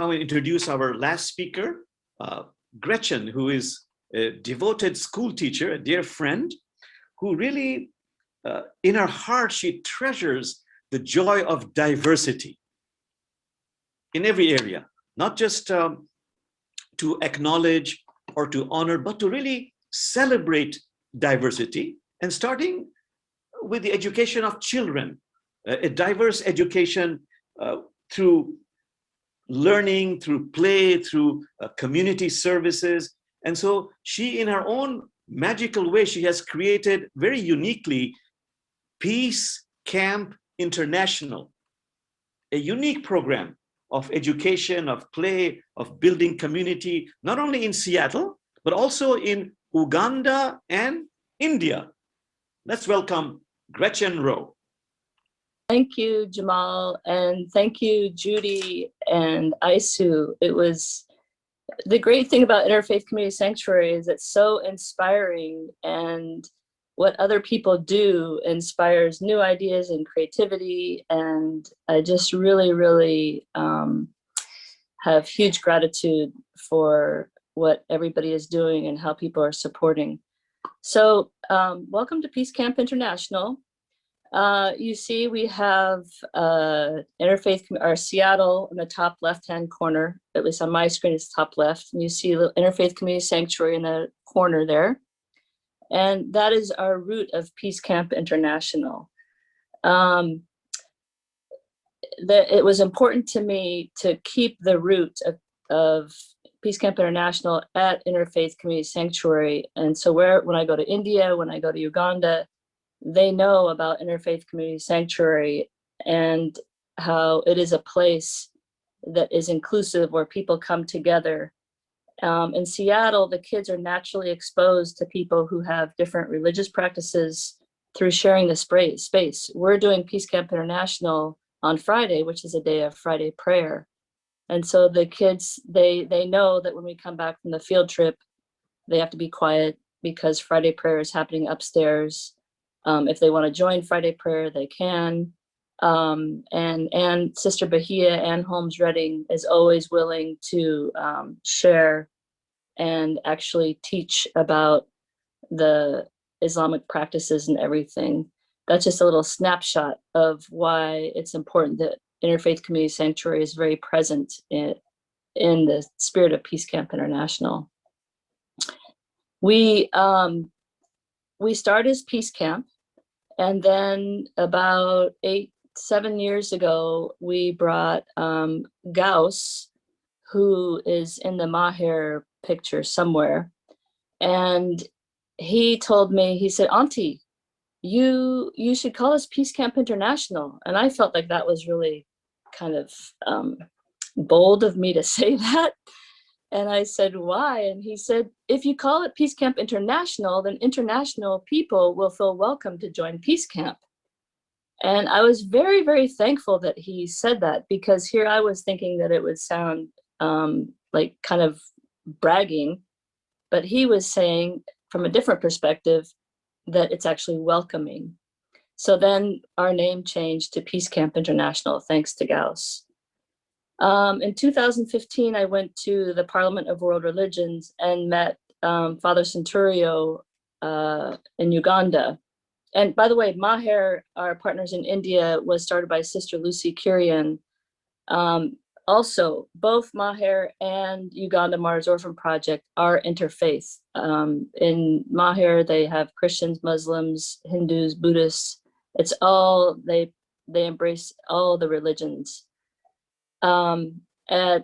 I will introduce our last speaker, Gretchen, who is a devoted school teacher, a dear friend, who really, in her heart, she treasures the joy of diversity in every area, not just to acknowledge or to honor, but to really celebrate diversity, and starting with the education of children, a diverse education through learning, through play, through community services. And so she, in her own magical way, she has created very uniquely Peace Camp International, a unique program of education, of play, of building community, not only in Seattle, but also in Uganda and India. Let's welcome Gretchen Rowe. Thank you, Jamal, and thank you, Judy and Isu. It was the great thing about Interfaith Community Sanctuary is it's so inspiring, and what other people do inspires new ideas and creativity. And I just really have huge gratitude for what everybody is doing and how people are supporting. So welcome to Peace Camp International. You see we have Interfaith, or Seattle in the top left-hand corner, at least on my screen it's top left, and you see the Interfaith Community Sanctuary in the corner there. And that is our root of Peace Camp International. It was important to me to keep the root of Peace Camp International at Interfaith Community Sanctuary. And so when I go to India, when I go to Uganda, they know about Interfaith Community Sanctuary and how it is a place that is inclusive, where people come together. In Seattle, the kids are naturally exposed to people who have different religious practices through sharing the space. We're doing Peace Camp International on Friday, which is a day of Friday prayer. And so the kids, they know that when we come back from the field trip, they have to be quiet because Friday prayer is happening upstairs. If they want to join Friday prayer, they can. And Sister Bahia, Ann Holmes Redding, is always willing to share and actually teach about the Islamic practices and everything. That's just a little snapshot of why it's important that Interfaith Community Sanctuary is very present in the spirit of Peace Camp International. We started as Peace Camp, and then about 7 years ago, we brought Gauss, who is in the Maher picture somewhere. And he told me, he said, "Auntie, you should call us Peace Camp International." And I felt like that was really kind of bold of me to say that. And I said, "Why?" And he said, "If you call it Peace Camp International, then international people will feel welcome to join Peace Camp." And I was very thankful that he said that, because here I was thinking that it would sound like kind of bragging, but he was saying from a different perspective that it's actually welcoming. So then our name changed to Peace Camp International, thanks to Gauss. In 2015, I went to the Parliament of World Religions and met Father Centurio in Uganda. And by the way, Maher, our partners in India, was started by Sister Lucy Kirian. Also, both Maher and Uganda Mars Orphan Project are interfaith. In Maher, they have Christians, Muslims, Hindus, Buddhists. It's all, they embrace all the religions. In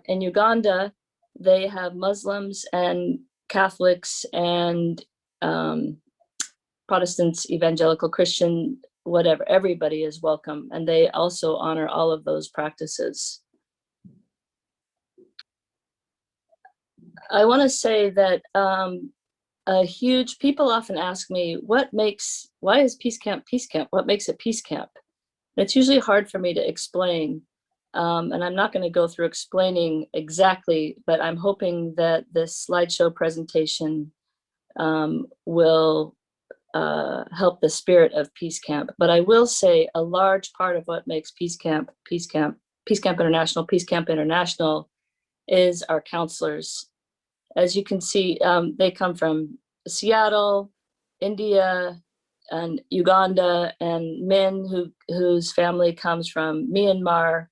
Uganda, they have Muslims and Catholics and Protestants, evangelical Christian, whatever, everybody is welcome. And they also honor all of those practices. I want to say that people often ask me, why is Peace Camp Peace Camp? What makes it Peace Camp? And it's usually hard for me to explain. And I'm not going to go through explaining exactly, but I'm hoping that this slideshow presentation will help the spirit of Peace Camp. But I will say a large part of what makes Peace Camp International is our counselors. As you can see, they come from Seattle, India, and Uganda, and Min, whose family comes from Myanmar.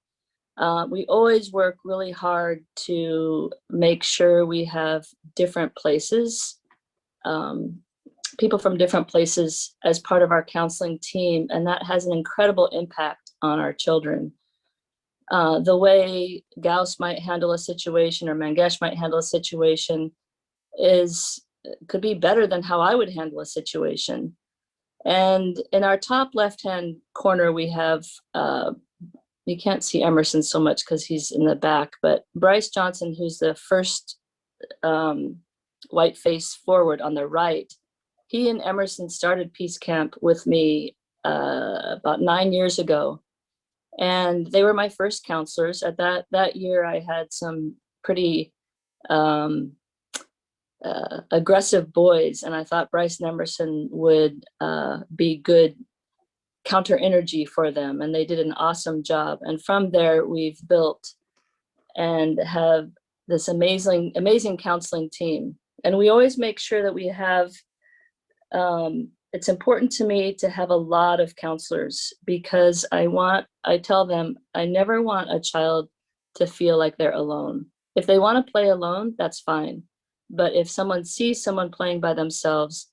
We always work really hard to make sure we have different places, people from different places as part of our counseling team, and that has an incredible impact on our children. The way Gauss might handle a situation or Mangesh might handle a situation could be better than how I would handle a situation. And in our top left-hand corner, we have, you can't see Emerson so much because he's in the back, but Bryce Johnson, who's the first white face forward on the right, he and Emerson started Peace Camp with me about 9 years ago. And they were my first counselors. At that year, I had some pretty aggressive boys, and I thought Bryce and Emerson would be good counter energy for them, and they did an awesome job. And from there, we've built and have this amazing counseling team. And we always make sure that we have, it's important to me to have a lot of counselors, because I tell them, I never want a child to feel like they're alone. If they want to play alone, that's fine. But if someone sees someone playing by themselves,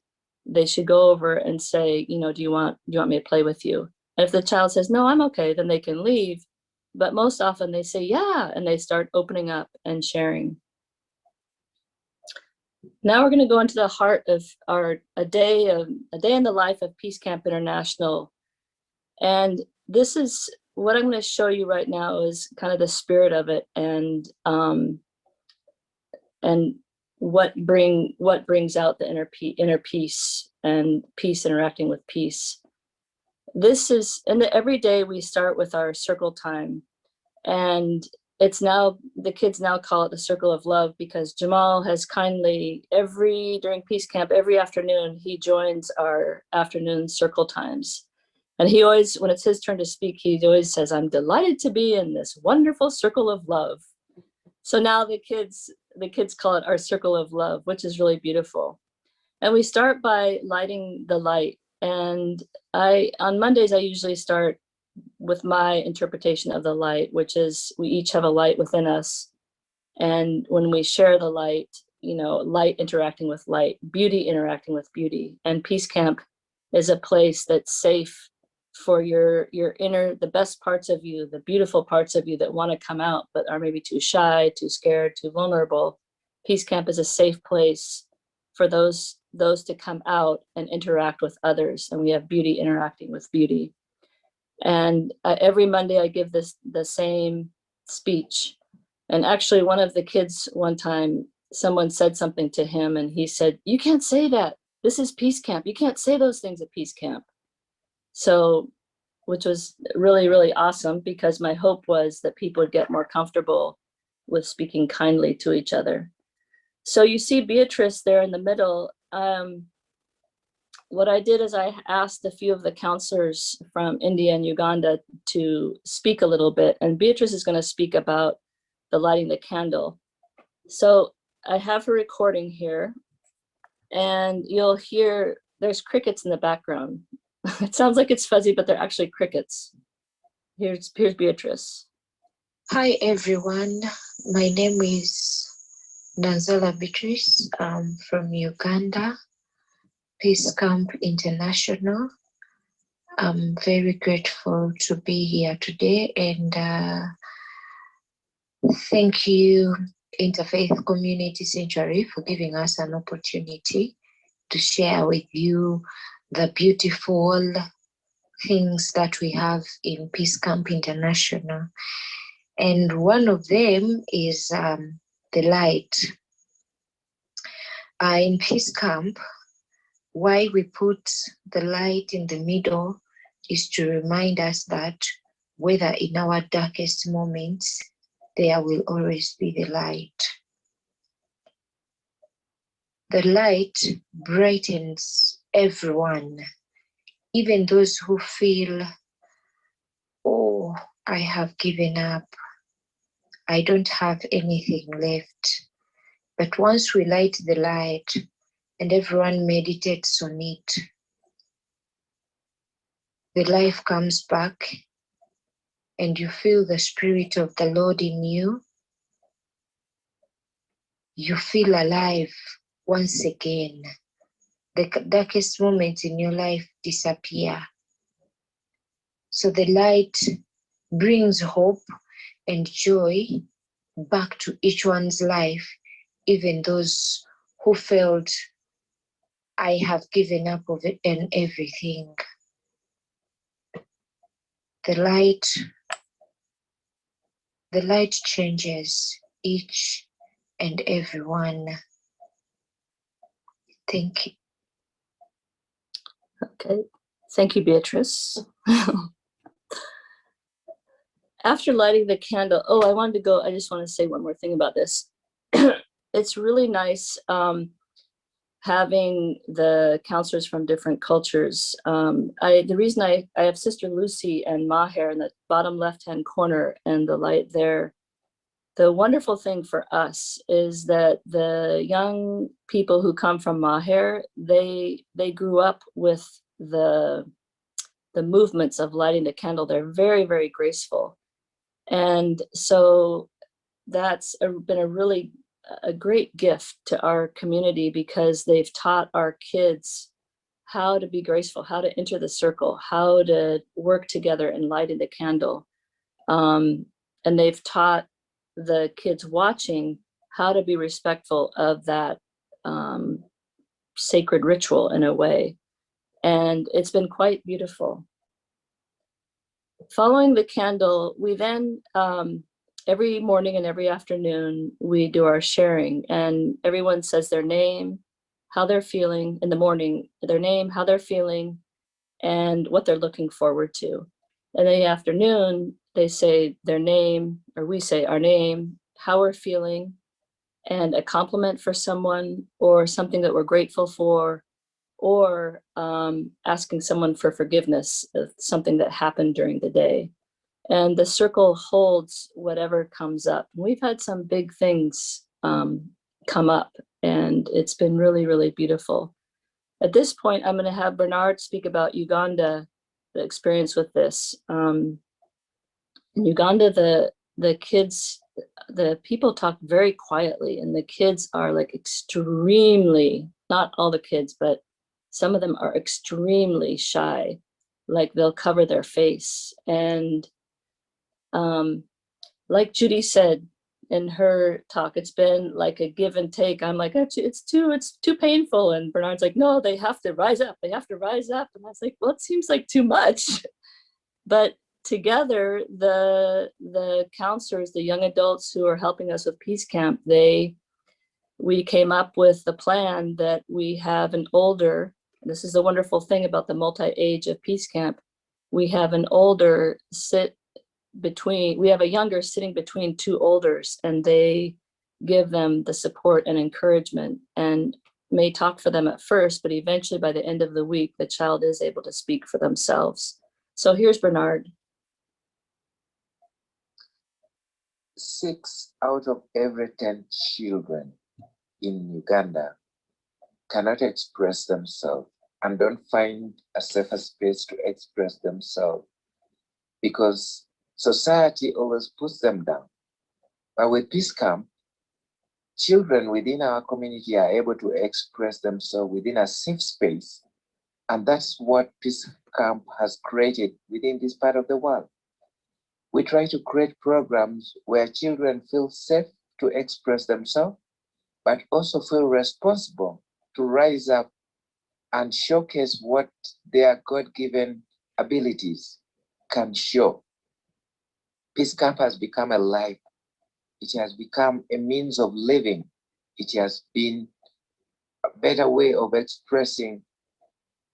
they should go over and say, you know, do you want me to play with you? And if the child says, no, I'm okay, then they can leave. But most often they say, yeah, and they start opening up and sharing. Now we're going to go into the heart of a day in the life of Peace Camp International. And this is what I'm going to show you right now is kind of the spirit of it, and what brings out the inner peace, and peace interacting with peace. This is, every day we start with our circle time, and it's now, the kids now call it the circle of love, because Jamal has kindly, during Peace Camp, every afternoon, he joins our afternoon circle times. And he always, when it's his turn to speak, he always says, I'm delighted to be in this wonderful circle of love. So now the kids call it our circle of love, which is really beautiful. And we start by lighting the light. And on Mondays, I usually start with my interpretation of the light, which is we each have a light within us. And when we share the light, you know, light interacting with light, beauty interacting with beauty. And Peace Camp is a place that's safe for your inner, the best parts of you, the beautiful parts of you that want to come out, but are maybe too shy, too scared, too vulnerable. Peace Camp is a safe place for those to come out and interact with others. And we have beauty interacting with beauty. And every Monday I give the same speech. And actually one of the kids one time, someone said something to him and he said, you can't say that. This is Peace Camp. You can't say those things at Peace Camp. So, which was really, really awesome, because my hope was that people would get more comfortable with speaking kindly to each other. So you see Beatrice there in the middle. What I did is I asked a few of the counselors from India and Uganda to speak a little bit, and Beatrice is going to speak about the lighting the candle. So I have a recording here, and you'll hear there's crickets in the background. It sounds like it's fuzzy, but they're actually crickets. Here's Beatrice. Hi everyone, my name is Nanzala Beatrice. I'm from Uganda, Peace Camp International. I'm very grateful to be here today, and thank you Interfaith Community Sanctuary for giving us an opportunity to share with you the beautiful things that we have in Peace Camp International. And one of them is the light. In Peace Camp, why we put the light in the middle is to remind us that whether in our darkest moments, there will always be the light. The light brightens everyone, even those who feel, oh, I have given up. I don't have anything left. But once we light the light and everyone meditates on it, the life comes back and you feel the Spirit of the Lord in you. You feel alive once again. The darkest moments in your life disappear. So the light brings hope and joy back to each one's life, even those who felt, I have given up of it and everything. The light changes each and every one. Thank you. Okay, thank you, Beatrice. After lighting the candle, I just want to say one more thing about this. It's really nice having the counselors from different cultures. The reason I have Sister Lucy and Maher in the bottom left-hand corner and the light there. The wonderful thing for us is that the young people who come from Maher, they grew up with the movements of lighting the candle. They're very, very graceful. And so that's been a great gift to our community, because they've taught our kids how to be graceful, how to enter the circle, how to work together in lighting the candle. And they've taught the kids watching how to be respectful of that sacred ritual in a way. And it's been quite beautiful. Following the candle, we then, every morning and every afternoon, we do our sharing, and everyone says their name, how they're feeling in the morning, their name, how they're feeling, and what they're looking forward to. And in the afternoon, they say their name, or we say our name, how we're feeling, and a compliment for someone, or something that we're grateful for, or asking someone for forgiveness of something that happened during the day. And the circle holds whatever comes up. We've had some big things come up, and it's been really, really beautiful. At this point, I'm going to have Bernard speak about Uganda, the experience with this. In Uganda, the kids, the people talk very quietly, and the kids are like extremely, not all the kids, but some of them are extremely shy. Like they'll cover their face. And like Judy said in her talk, it's been like a give and take. I'm like, it's too painful. And Bernard's like, no, they have to rise up. They have to rise up. And I was like, well, it seems like too much. But together, the counselors, the young adults who are helping us with Peace Camp, we came up with the plan that we have an older, this is the wonderful thing about the multi-age of Peace Camp, we have an older we have a younger sitting between two olders, and they give them the support and encouragement, and may talk for them at first, but eventually by the end of the week, the child is able to speak for themselves. So here's Bernard. 6 out of every 10 children in Uganda cannot express themselves and don't find a safer space to express themselves because society always puts them down. But with Peace Camp, children within our community are able to express themselves within a safe space. And that's what Peace Camp has created within this part of the world. We try to create programs where children feel safe to express themselves, but also feel responsible to rise up and showcase what their God-given abilities can show. Peace Camp has become a life. It has become a means of living. It has been a better way of expressing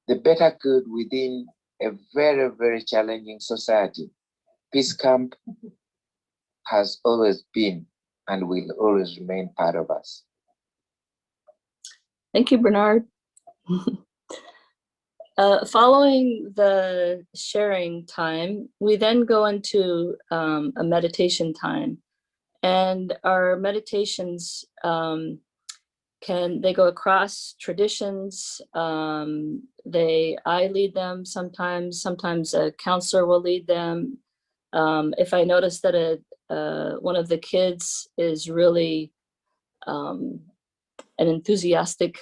the better good within a very, very challenging society. Peace Camp has always been and will always remain part of us. Thank you, Bernard. Following the sharing time, we then go into a meditation time. And our meditations they go across traditions. I lead them sometimes a counselor will lead them. If I notice that one of the kids is really an enthusiastic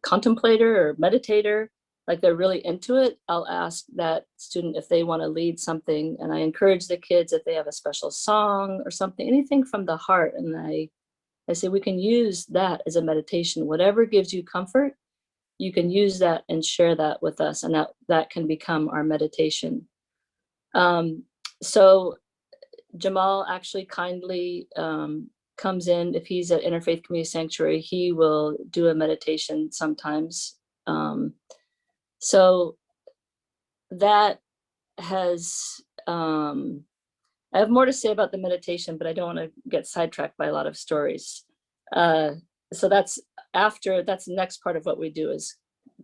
contemplator or meditator, like they're really into it, I'll ask that student if they want to lead something. And I encourage the kids if they have a special song or something, anything from the heart. And I say, we can use that as a meditation. Whatever gives you comfort, you can use that and share that with us. And that can become our meditation. So Jamal actually kindly comes in. If he's at Interfaith Community Sanctuary, he will do a meditation sometimes. So that has, I have more to say about the meditation, but I don't want to get sidetracked by a lot of stories. So that's the next part of what we do is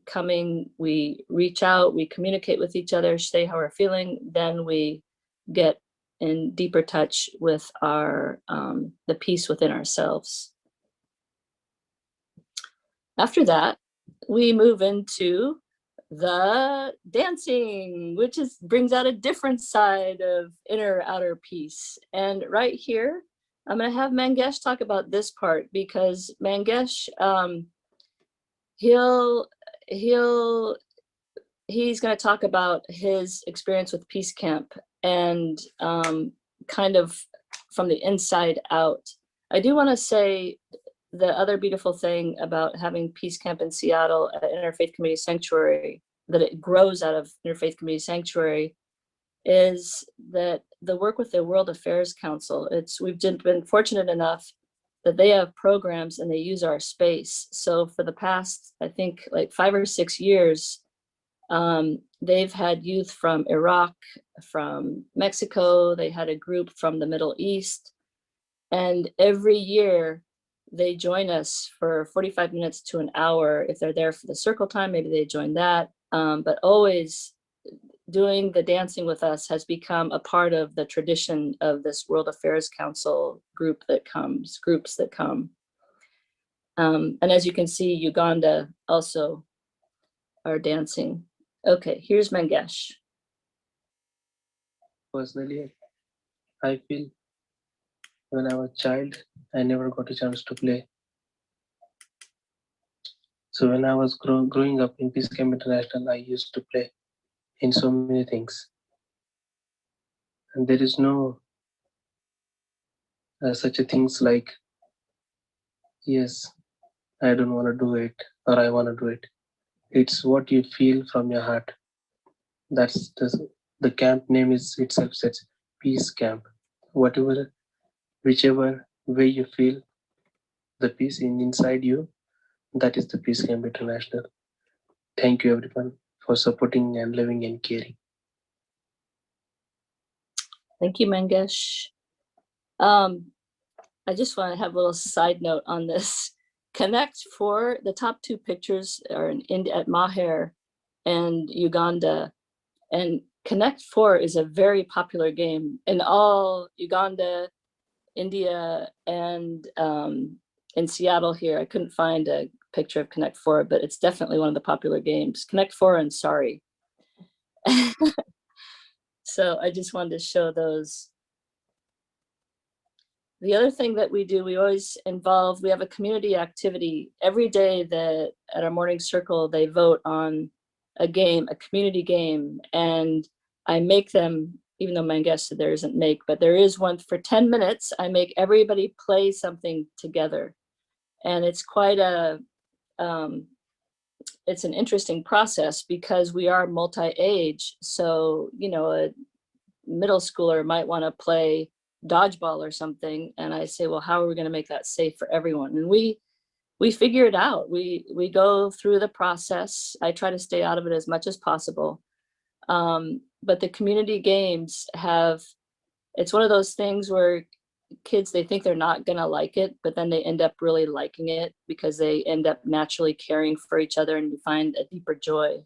coming, we reach out, we communicate with each other, say how we're feeling, then we get in deeper touch with the peace within ourselves. After that, we move into the dancing, which brings out a different side of inner outer peace. And right here, I'm going to have Mangesh talk about this part, because Mangesh, he's going to talk about his experience with Peace Camp and kind of from the inside out. I do want to say the other beautiful thing about having Peace Camp in Seattle at Interfaith Community Sanctuary, that it grows out of Interfaith Community Sanctuary, is that the work with the World Affairs Council, we've been fortunate enough that they have programs and they use our space. So for the past, I think like 5 or 6 years, they've had youth from Iraq, from Mexico, they had a group from the Middle East, and every year they join us for 45 minutes to an hour. If they're there for the circle time, maybe they join that. But always doing the dancing with us has become a part of the tradition of this World Affairs Council groups that come. And as you can see, Uganda also are dancing. Okay, here's Mangesh. Personally, I feel when I was a child, I never got a chance to play. So when I was growing up in Peace Camp International, I used to play in so many things. And there is no such a things like, yes, I don't want to do it, or I want to do it. It's what you feel from your heart. That's the camp name is itself says Peace Camp. Whichever way you feel the peace inside you, that is the Peace Camp International. Thank you everyone for supporting and loving and caring. Thank you, Mangesh. I just want to have a little side note on this. Connect 4, the top 2 pictures are at Maher and Uganda. And Connect 4 is a very popular game in all Uganda, India, and in Seattle here. I couldn't find a picture of Connect 4, but it's definitely one of the popular games. Connect 4 and Sorry. So I just wanted to show those. The other thing that we do, we always we have a community activity every day that at our morning circle, they vote on a game, a community game. And I make them, even though Mangesh said there isn't make, but there is one for 10 minutes. I make everybody play something together. And it's quite it's an interesting process because we are multi-age. So, a middle schooler might want to play dodgeball or something, and I say, well, how are we going to make that safe for everyone? And we figure it out. We go through the process. I try to stay out of it as much as possible, but the community games it's one of those things where kids, they think they're not going to like it, but then they end up really liking it because they end up naturally caring for each other, and you find a deeper joy.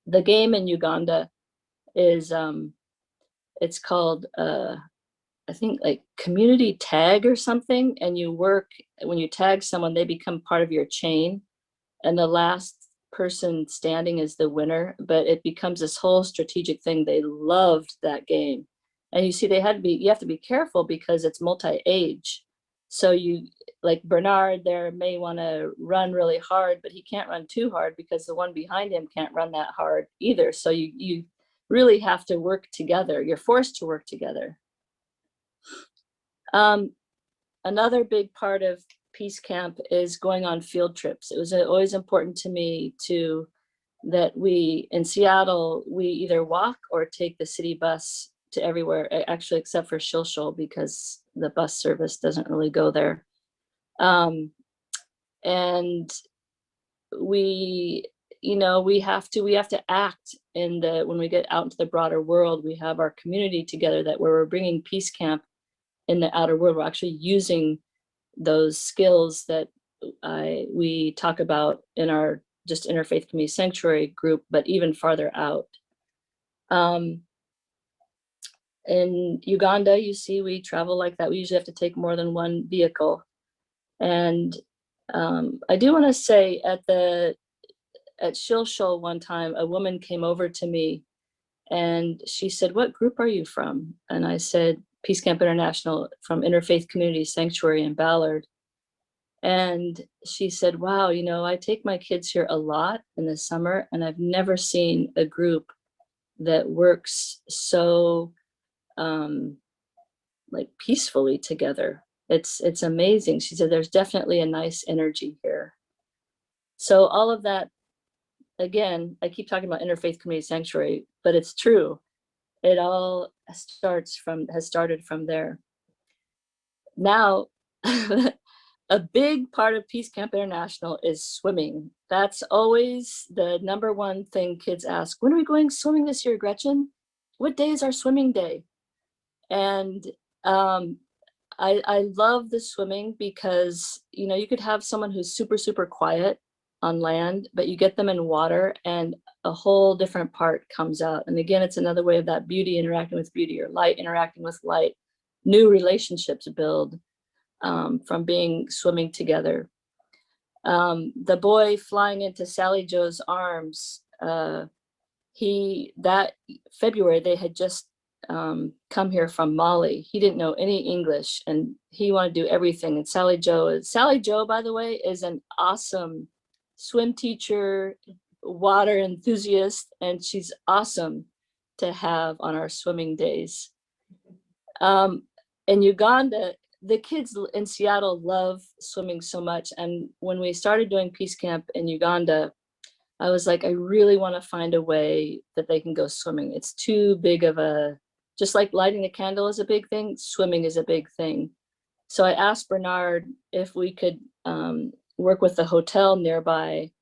The game in Uganda is it's called I think like community tag or something, and you work, when you tag someone, they become part of your chain, and the last person standing is the winner, but it becomes this whole strategic thing. They loved that game. And you see, you have to be careful because it's multi-age. So you, like Bernard there may want to run really hard, but he can't run too hard because the one behind him can't run that hard either. So you really have to work together. You're forced to work together. Another big part of Peace Camp is going on field trips. It was always important to me that we, in Seattle, we either walk or take the city bus to everywhere, actually, except for Shilshol, because the bus service doesn't really go there. And we have to act when we get out into the broader world. We have our community together that where we're bringing Peace Camp in the outer world. We're actually using those skills that we talk about in our just Interfaith Community Sanctuary group, but even farther out. In Uganda, you see, we travel like that. We usually have to take more than one vehicle. And I do want to say at Shilshol one time, a woman came over to me and she said, "What group are you from?" And I said, "Peace Camp International, from Interfaith Community Sanctuary in Ballard." And she said, "Wow, I take my kids here a lot in the summer, and I've never seen a group that works so like peacefully together. It's amazing." She said, "There's definitely a nice energy here." So all of that, again, I keep talking about Interfaith Community Sanctuary, but it's true. It all has started from there. Now, a big part of Peace Camp International is swimming. That's always the number one thing kids ask. "When are we going swimming this year, Gretchen? What day is our swimming day?" And I love the swimming because, you could have someone who's super, super quiet on land, but you get them in water and a whole different part comes out. And again, it's another way of that beauty interacting with beauty, or light interacting with light. New relationships build from swimming together. The boy flying into Sally Joe's arms, that February, they had just come here from Mali. He didn't know any English and he wanted to do everything. And Sally Joe, by the way, is an awesome swim teacher, water enthusiast, and she's awesome to have on our swimming days. In Uganda, the kids in Seattle love swimming so much. And when we started doing Peace Camp in Uganda, I was like, I really want to find a way that they can go swimming. It's too big of just like lighting a candle is a big thing, swimming is a big thing. So I asked Bernard if we could work with the hotel nearby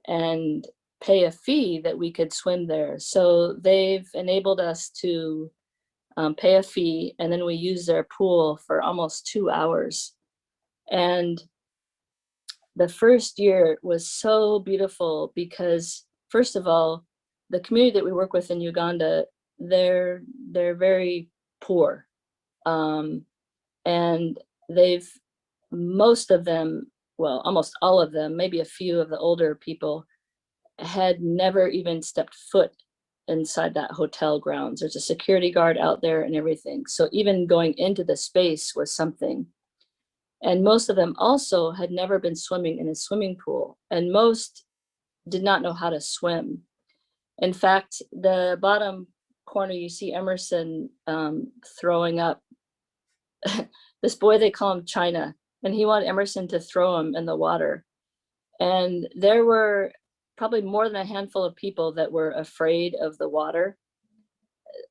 and pay a fee that we could swim there. So they've enabled us to pay a fee, and then we use their pool for almost 2 hours. And the first year was so beautiful because, first of all, the community that we work with in Uganda, they're very poor. And most of them, well, almost all of them, maybe a few of the older people, had never even stepped foot inside that hotel grounds. There's a security guard out there and everything. So even going into the space was something. And most of them also had never been swimming in a swimming pool, and most did not know how to swim. In fact, the bottom corner, you see Emerson throwing up. This boy, they call him China, and he wanted Emerson to throw him in the water. And there were probably more than a handful of people that were afraid of the water,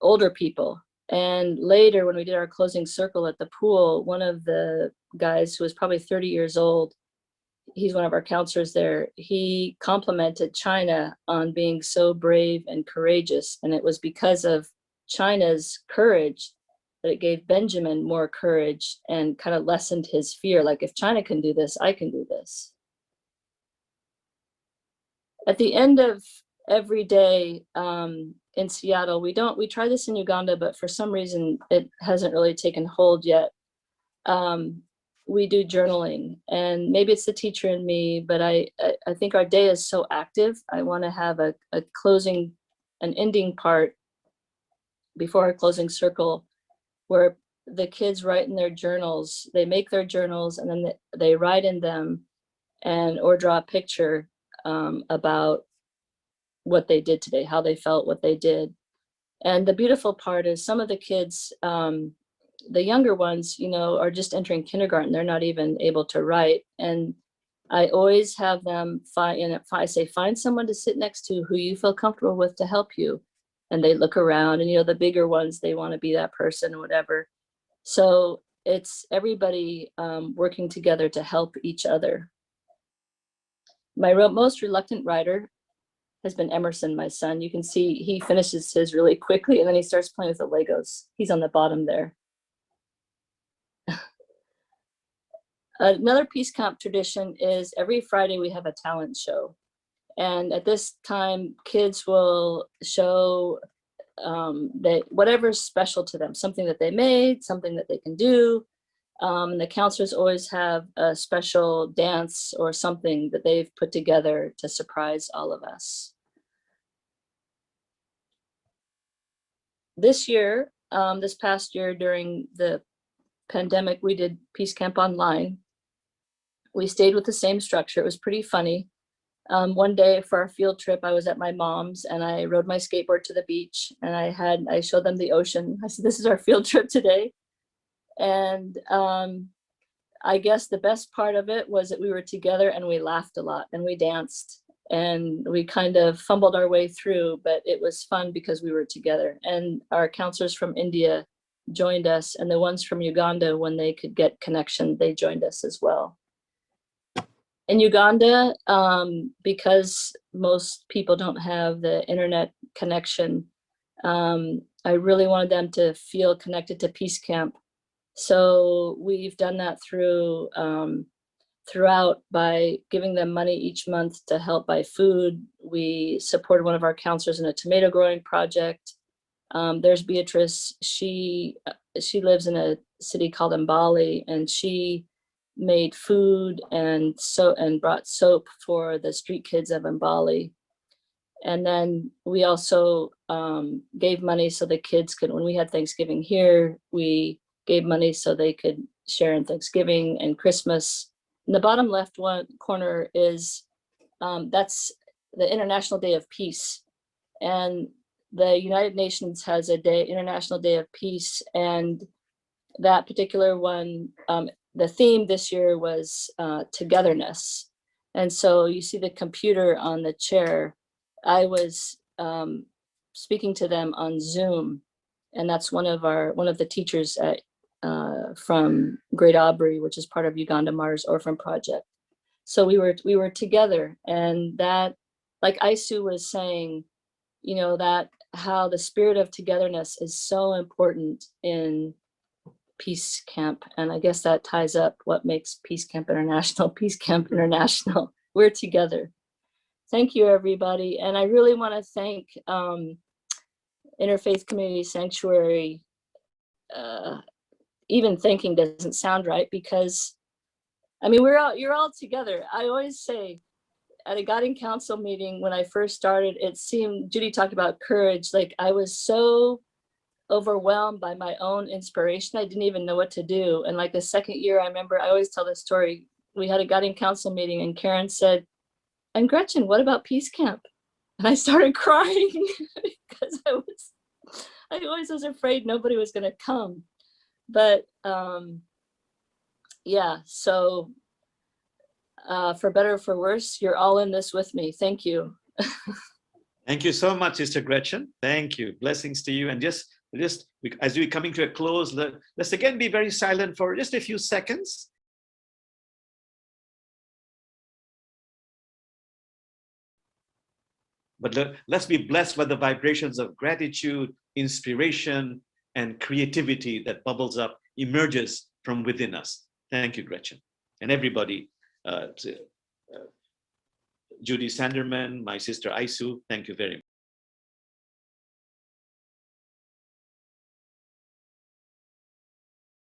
older people. And later, when we did our closing circle at the pool, one of the guys who was probably 30 years old, he's one of our counselors there, he complimented China on being so brave and courageous. And it was because of China's courage that it gave Benjamin more courage and kind of lessened his fear. Like, if China can do this, I can do this. At the end of every day in Seattle. We tried this in Uganda, but for some reason it hasn't really taken hold yet. We do journaling, and maybe it's the teacher in me, but I think our day is so active. I want to have a closing, an ending part before our closing circle where the kids write in their journals. They make their journals and then they write in them and or draw a picture about what they did today, how they felt, what they did. And the beautiful part is some of the kids, the younger ones, you know, are just entering kindergarten. They're not even able to write. And I always have them find someone to sit next to who you feel comfortable with to help you. And they look around, and, you know, the bigger ones, they want to be that person or whatever. So it's everybody working together to help each other. My most reluctant writer has been Emerson, my son. You can see he finishes his really quickly and then he starts playing with the Legos. He's on the bottom there. Another Peace Camp tradition is every Friday we have a talent show. And at this time, kids will show whatever's special to them, something that they made, something that they can do. The counselors always have a special dance or something that they've put together to surprise all of us. This year, this past year during the pandemic, we did Peace Camp online. We stayed with the same structure. It was pretty funny. One day for our field trip, I was at my mom's and I rode my skateboard to the beach, and I showed them the ocean. I said, "This is our field trip today." And I guess the best part of it was that we were together and we laughed a lot and we danced and we kind of fumbled our way through, but it was fun because we were together. And our counselors from India joined us, and the ones from Uganda, when they could get connection, they joined us as well. In Uganda, because most people don't have the internet connection, I really wanted them to feel connected to Peace Camp. So we've done that throughout by giving them money each month to help buy food. We supported one of our counselors in a tomato growing project. There's Beatrice. She lives in a city called Mbali, and she made food and brought soap for the street kids of Mbali. And then we also gave money so the kids could, when we had Thanksgiving here, we gave money so they could share in Thanksgiving and Christmas. In the bottom left one corner is, that's the International Day of Peace. And the United Nations has a day, International Day of Peace. And that particular one, the theme this year was togetherness. And so you see the computer on the chair. I was speaking to them on Zoom, and that's one of the teachers at from Great Aubrey, which is part of Uganda Martyrs Orphan Project. So we were together, and that, like Isu was saying, you know, that how the spirit of togetherness is so important in Peace Camp. And I guess that ties up what makes Peace Camp International, Peace Camp International. We're together. Thank you, everybody. And I really want to thank Interfaith Community Sanctuary. Even thanking doesn't sound right, because I mean, you're all together. I always say at a guiding council meeting when I first started, it seemed, Judy talked about courage, like I was so overwhelmed by my own inspiration. I didn't even know what to do. And like the second year, I remember, I always tell this story. We had a guiding council meeting and Karen said, "And Gretchen, what about Peace Camp?" And I started crying because I always was afraid nobody was going to come. But yeah, so for better or for worse, you're all in this with me. Thank you. Thank you so much, Sister Gretchen. Thank you. Blessings to you. And just as we're coming to a close, let's again be very silent for just a few seconds. But let's be blessed by the vibrations of gratitude, inspiration, and creativity that bubbles up, emerges from within us. Thank you, Gretchen. And everybody, Judy Sanderman, my sister Aisu. Thank you very much.